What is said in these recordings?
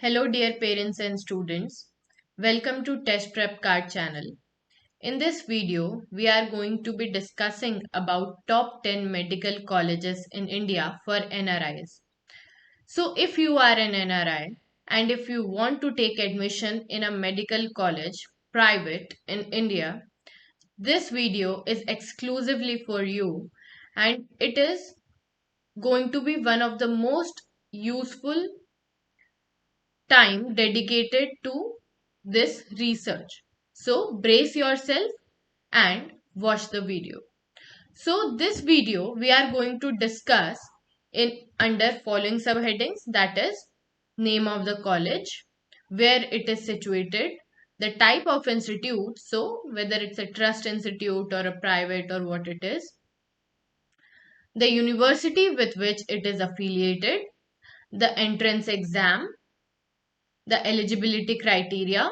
Hello, dear parents and students. Welcome to Test Prep Card channel. In this video, we are going to be discussing about top 10 medical colleges in India for NRIs. So, if you are an NRI and if you want to take admission in a medical college, private in India, this video is exclusively for you and it is going to be one of the most useful time dedicated to this research. So brace yourself and watch the video. So this video we are going to discuss in under following subheadings, that is name of the college, where it is situated, the type of institute, so whether it's a trust institute or a private or what it is, the university with which it is affiliated, the entrance exam, the eligibility criteria,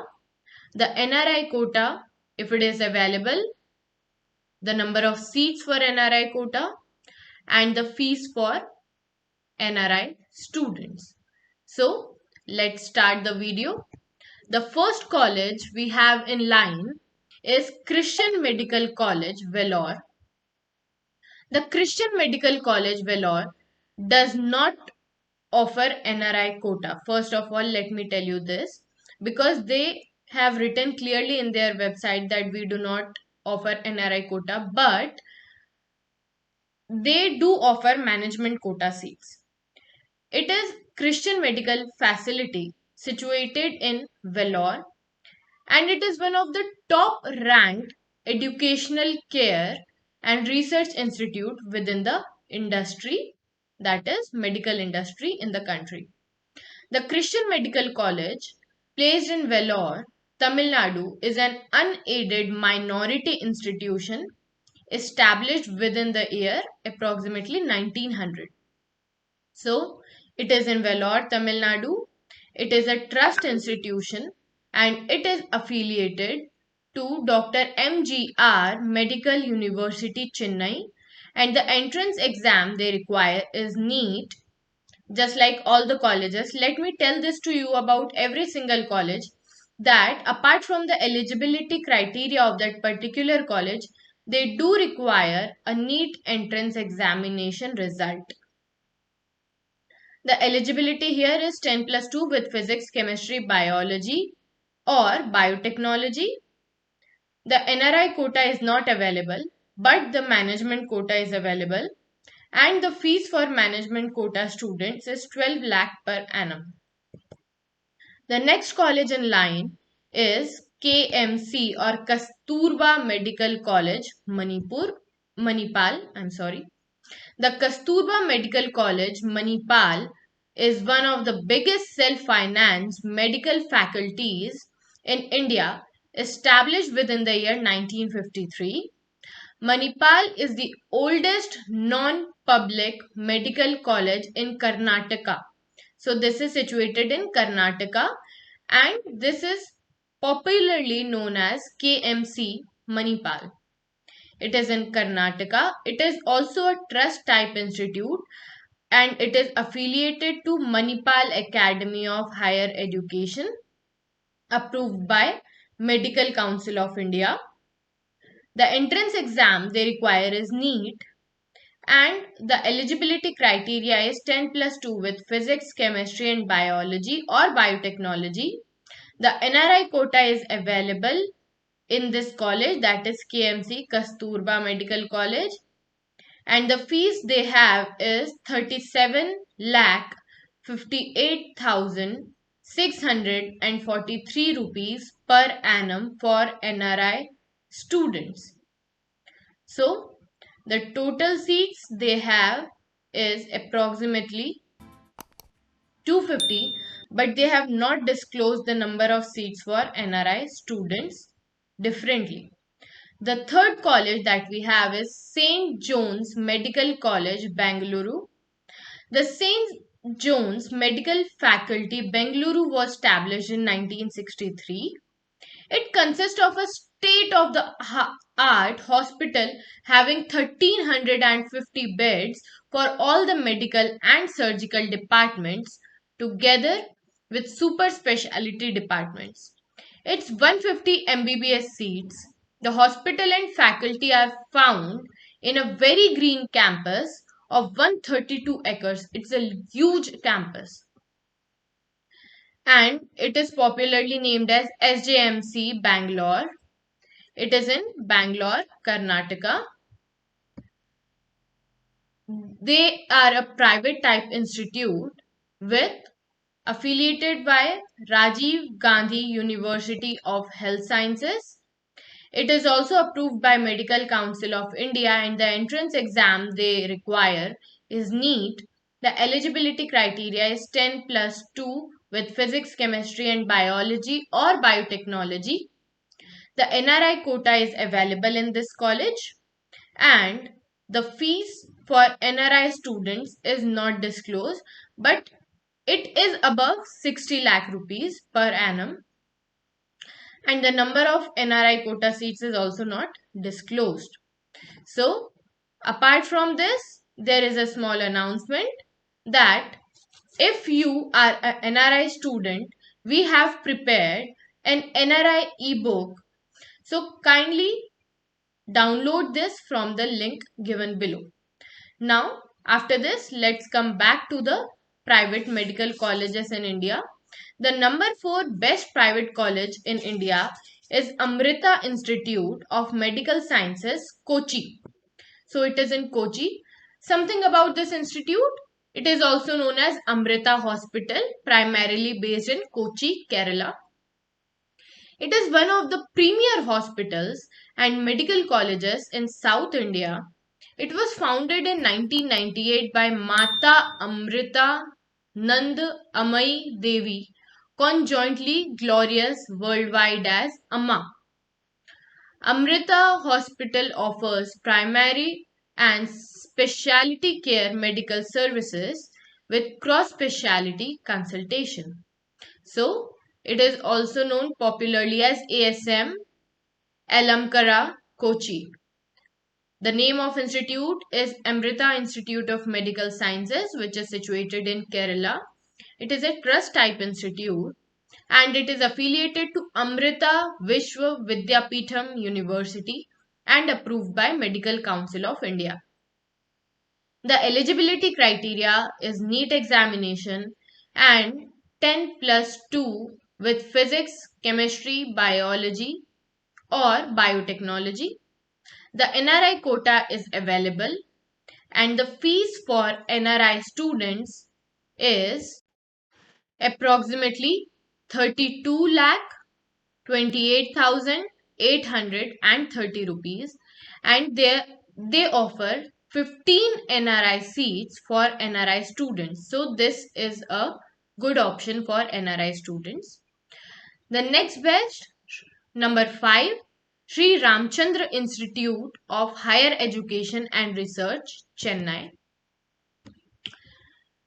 the NRI quota, if it is available, the number of seats for NRI quota, and the fees for NRI students. So, let's start the video. The first college we have in line is Christian Medical College, Vellore. The Christian Medical College, Vellore, does not offer NRI quota. First of all, let me tell you this, because they have written clearly in their website that we do not offer NRI quota, but they do offer management quota seats. It is Christian Medical Facility situated in Vellore, and it is one of the top ranked educational care and research institute within the industry, that is medical industry in the country. The Christian Medical College, placed in Vellore, Tamil Nadu, is an unaided minority institution established within the year approximately 1900. So, it is in Vellore, Tamil Nadu. It is a trust institution and it is affiliated to Dr. MGR Medical University, Chennai, and the entrance exam they require is NEET, just like all the colleges. Let me tell this to you about every single college, that apart from the eligibility criteria of that particular college, they do require a NEET entrance examination result. The eligibility here is 10 plus 2 with physics, chemistry, biology or biotechnology. The NRI quota is not available, but the management quota is available, and the fees for management quota students is 12 lakh per annum. The next college in line is KMC or Kasturba Medical College, Manipal. The Kasturba Medical College, Manipal, is one of the biggest self-financed medical faculties in India, established within the year 1953. Manipal is the oldest non-public medical college in Karnataka. So this is situated in Karnataka and this is popularly known as KMC Manipal. It is in Karnataka. It is also a trust type institute and it is affiliated to Manipal Academy of Higher Education, approved by Medical Council of India. The entrance exam they require is NEET and the eligibility criteria is 10 plus 2 with physics, chemistry and biology or biotechnology. The NRI quota is available in this college, that is KMC Kasturba Medical College, and the fees they have is 37 lakh 58,643 rupees per annum for NRI students. So the total seats they have is approximately 250, but they have not disclosed the number of seats for NRI students differently. The third college that we have is St. John's Medical College, Bengaluru. The St. John's Medical Faculty, Bengaluru, was established in 1963. It consists of a state-of-the-art hospital having 1350 beds for all the medical and surgical departments. Together, with super specialty departments. It's 150 MBBS seats. The hospital and faculty are found in a very green campus of 132 acres. It's a huge campus. And it is popularly named as SJMC Bangalore. It is in Bangalore, Karnataka. They are a private type institute with affiliated by Rajiv Gandhi University of Health Sciences. It is also approved by Medical Council of India, and the entrance exam they require is NEET. The eligibility criteria is 10 plus 2 with physics, chemistry and biology or biotechnology. The NRI quota is available in this college, and the fees for NRI students is not disclosed, but it is above 60 lakh rupees per annum, and the number of NRI quota seats is also not disclosed. So, apart from this, there is a small announcement that if you are an NRI student, we have prepared an NRI ebook. So, kindly download this from the link given below. Now, after this, let's come back to the private medical colleges in India. The number 4 best private college in India is Amrita Institute of Medical Sciences, Kochi. So it is in Kochi. Something about this institute. It is also known as Amrita Hospital, primarily based in Kochi, Kerala. It is one of the premier hospitals and medical colleges in South India. It was founded in 1998 by Mata Amrita Nand Amai Devi, conjointly glorious worldwide as Amma. Amrita Hospital offers primary and specialty care medical services with cross specialty consultation. So, it is also known popularly as ASM Alamkara Kochi. The name of institute is Amrita Institute of Medical Sciences, which is situated in Kerala. It is a trust type institute and it is affiliated to Amrita Vishwa Vidyapeetham University and approved by Medical Council of India. The eligibility criteria is NEET examination and 10 plus 2 with physics, chemistry, biology or biotechnology. The NRI quota is available and the fees for NRI students is approximately 32 lakh 28,830 rupees, and they offer 15 NRI seats for NRI students. So this is a good option for NRI students. The next best, number 5, Sri Ramchandra Institute of Higher Education and Research, Chennai.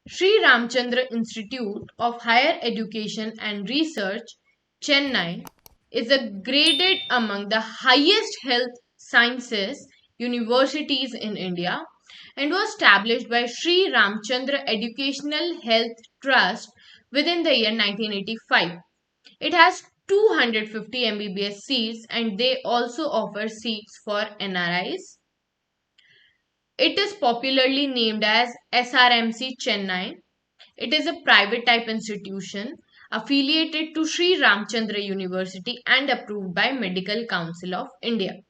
Sri Ramchandra Institute of Higher Education and Research, Chennai, is graded among the highest health sciences universities in India and was established by Sri Ramchandra Educational Health Trust within the year 1985. It has 250 MBBS seats and they also offer seats for NRIs. It is popularly named as SRMC Chennai. It is a private type institution affiliated to Sri Ramchandra University and approved by Medical Council of India.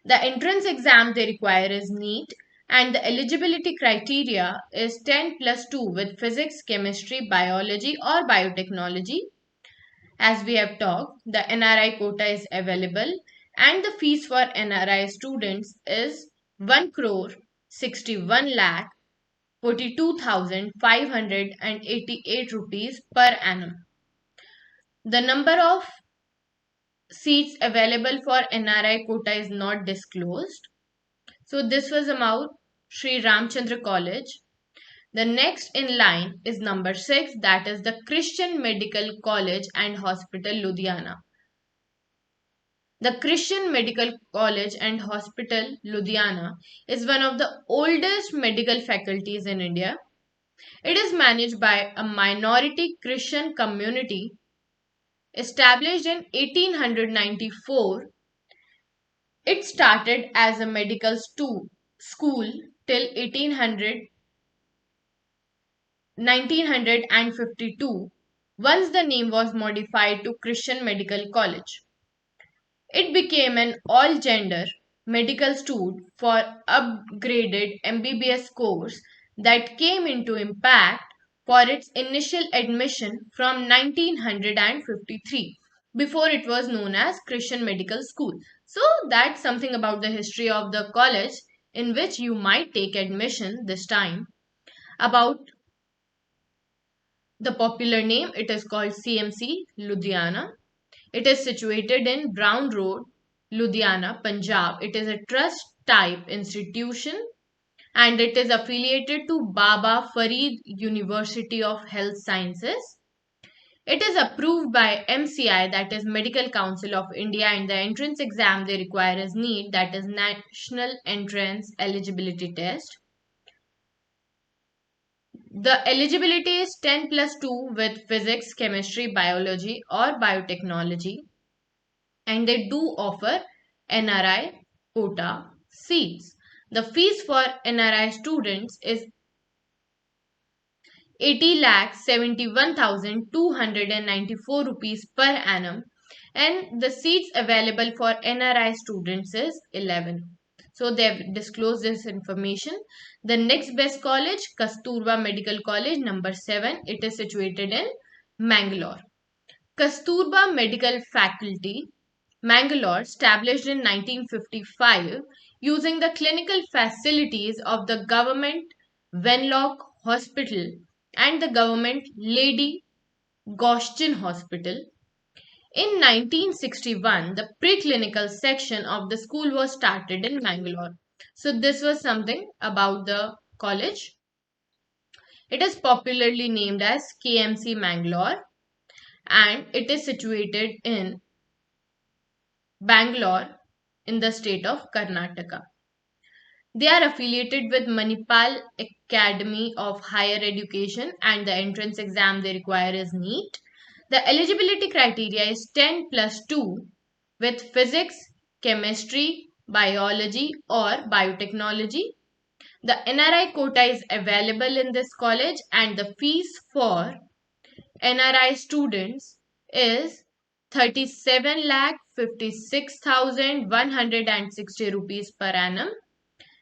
The entrance exam they require is NEET and the eligibility criteria is 10 plus 2 with physics, chemistry, biology or biotechnology. As we have talked, the NRI quota is available and the fees for NRI students is 1 crore 61 lakh 42,588 rupees per annum. The number of seats available for NRI quota is not disclosed. So this was about Sri Ramchandra College. The next in line is number 6, that is the Christian Medical College and Hospital, Ludhiana. The Christian Medical College and Hospital, Ludhiana is one of the oldest medical faculties in India. It is managed by a minority Christian community established in 1894. It started as a medical school till 1952, once the name was modified to Christian Medical College. It became an all-gender medical school for upgraded MBBS course that came into impact for its initial admission from 1953. Before it was known as Christian Medical School. So that's something about the history of the college in which you might take admission this time. About the popular name, it is called CMC Ludhiana. It is situated in Brown Road, Ludhiana, Punjab. It is a trust type institution and it is affiliated to Baba Farid University of Health Sciences. It is approved by MCI, that is Medical Council of India, and the entrance exam they require is NEET, that is National Entrance Eligibility Test. The eligibility is 10 plus 2 with physics, chemistry, biology, or biotechnology, and they do offer NRI quota seats. The fees for NRI students is 80,71,294 rupees per annum, and the seats available for NRI students is 11. So they have disclosed this information. The next best college, Kasturba Medical College, number 7. It is situated in Mangalore. Kasturba Medical Faculty, Mangalore, established in 1955 using the clinical facilities of the government Wenlock Hospital and the government Lady Goschen Hospital. In 1961, the preclinical section of the school was started in Mangalore. So this was something about the college. It is popularly named as KMC Mangalore and it is situated in Bangalore in the state of Karnataka. They are affiliated with Manipal Academy of Higher Education and the entrance exam they require is NEET. The eligibility criteria is 10 plus 2 with physics, chemistry, biology or biotechnology. The NRI quota is available in this college and the fees for NRI students is 37,56,160 rupees per annum,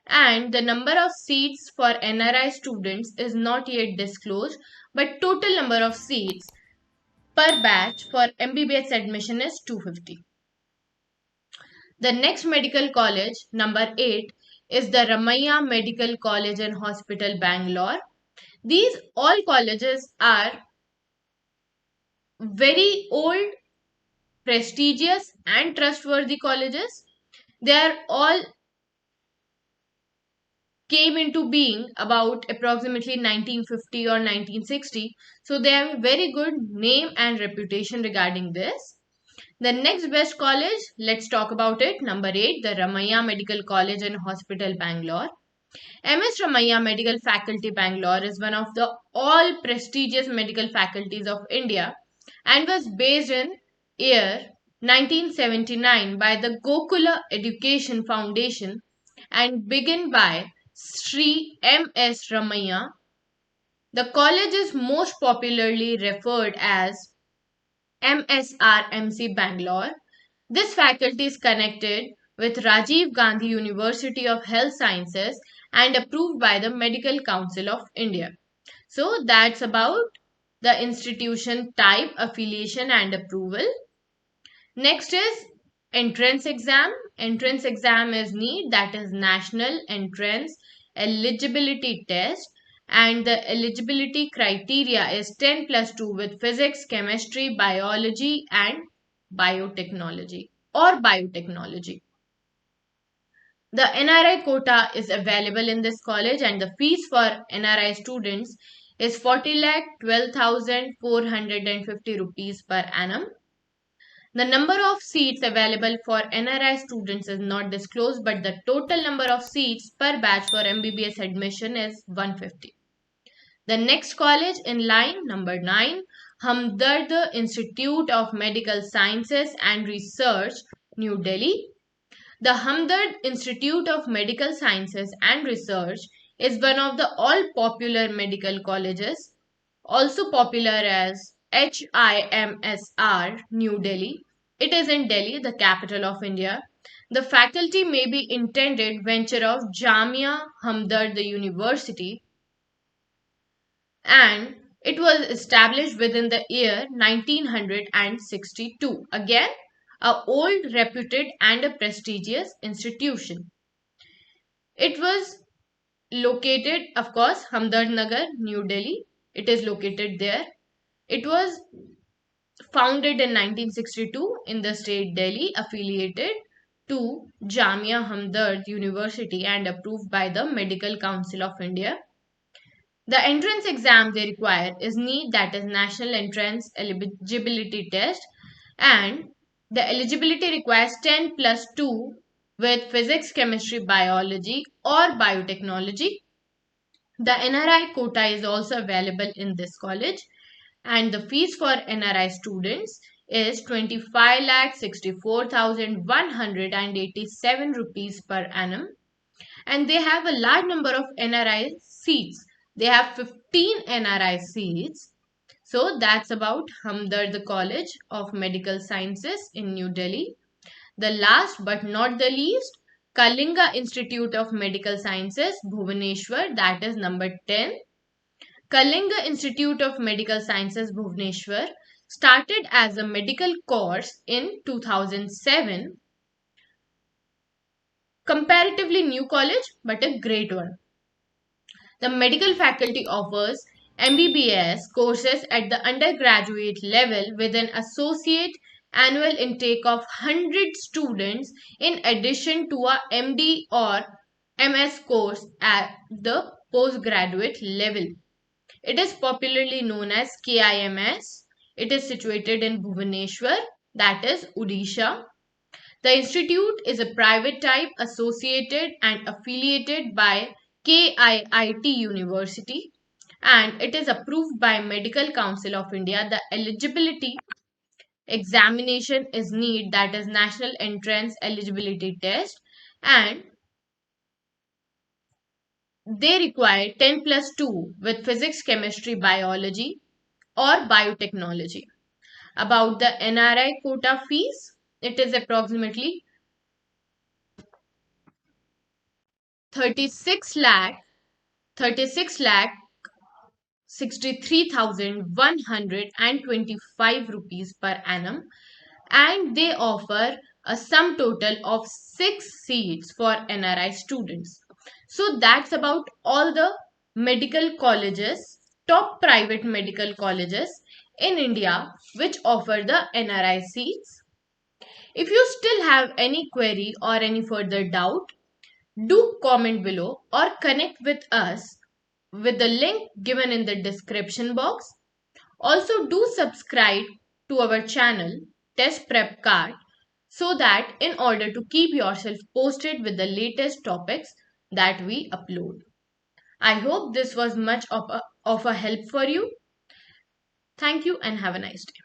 and the number of seats for NRI students is not yet disclosed, but total number of seats per batch for MBBS admission is 250. The next medical college, number 8, is the Ramaiah Medical College and Hospital, Bangalore. These all colleges are very old, prestigious and trustworthy colleges. They are all came into being about approximately 1950 or 1960. So they have a very good name and reputation regarding this. The next best college, let's talk about it. Number 8, the Ramaiah Medical College and Hospital, Bangalore. MS Ramaiah Medical Faculty, Bangalore is one of the all prestigious medical faculties of India and was based in year 1979 by the Gokula Education Foundation and begun by Sri M.S. Ramaiah. The college is most popularly referred as MSRMC Bangalore. This faculty is connected with Rajiv Gandhi University of Health Sciences and approved by the Medical Council of India. So that's about the institution type, affiliation and approval. Next is entrance exam. Entrance exam is NEET, that is National Entrance Eligibility Test, and the eligibility criteria is 10 plus 2 with physics, chemistry, biology and biotechnology or biotechnology. The NRI quota is available in this college and the fees for NRI students is 40,12,450 rupees per annum. The number of seats available for NRI students is not disclosed, but the total number of seats per batch for MBBS admission is 150. The next college in line, number 9, Hamdard Institute of Medical Sciences and Research, New Delhi. The Hamdard Institute of Medical Sciences and Research is one of the all popular medical colleges, also popular as HIMSR, New Delhi. It is in Delhi, the capital of India. The faculty may be intended venture of Jamia Hamdard University, and it was established within the year 1962. Again, a old, reputed and a prestigious institution. It was located, of course, Hamdard Nagar, New Delhi. It is located there. It was founded in 1962 in the state Delhi, affiliated to Jamia Hamdard University and approved by the Medical Council of India. The entrance exam they require is NEET, that is National Entrance Eligibility Test, and the eligibility requires 10 plus 2 with physics, chemistry, biology, or biotechnology. The NRI quota is also available in this college, and the fees for NRI students is 25,64,187 rupees per annum, and they have a large number of NRI seats. They have 15 NRI seats. So that's about Hamdard College of Medical Sciences in New Delhi. The last but not the least, Kalinga Institute of Medical Sciences, Bhubaneswar, that is number 10. Kalinga Institute of Medical Sciences, Bhubaneswar, started as a medical course in 2007. Comparatively new college, but a great one. The medical faculty offers MBBS courses at the undergraduate level with an associate annual intake of 100 students in addition to a MD or MS course at the postgraduate level. It is popularly known as KIMS. It is situated in Bhubaneswar, that is Odisha. The institute is a private type associated and affiliated by KIIT University, and it is approved by Medical Council of India. The eligibility examination is NEET, that is National Entrance Eligibility Test, and they require 10 plus 2 with physics, chemistry, biology, or biotechnology. About the NRI quota fees, it is approximately 36 lakh 36 lakh 63,125 rupees per annum, and they offer a sum total of 6 seats for NRI students. So that's about all the medical colleges, top private medical colleges in India which offer the NRI seats. If you still have any query or any further doubt, do comment below or connect with us with the link given in the description box. Also, do subscribe to our channel Test Prep Card so that in order to keep yourself posted with the latest topics that we upload. I hope this was much of a help for you. Thank you and have a nice day.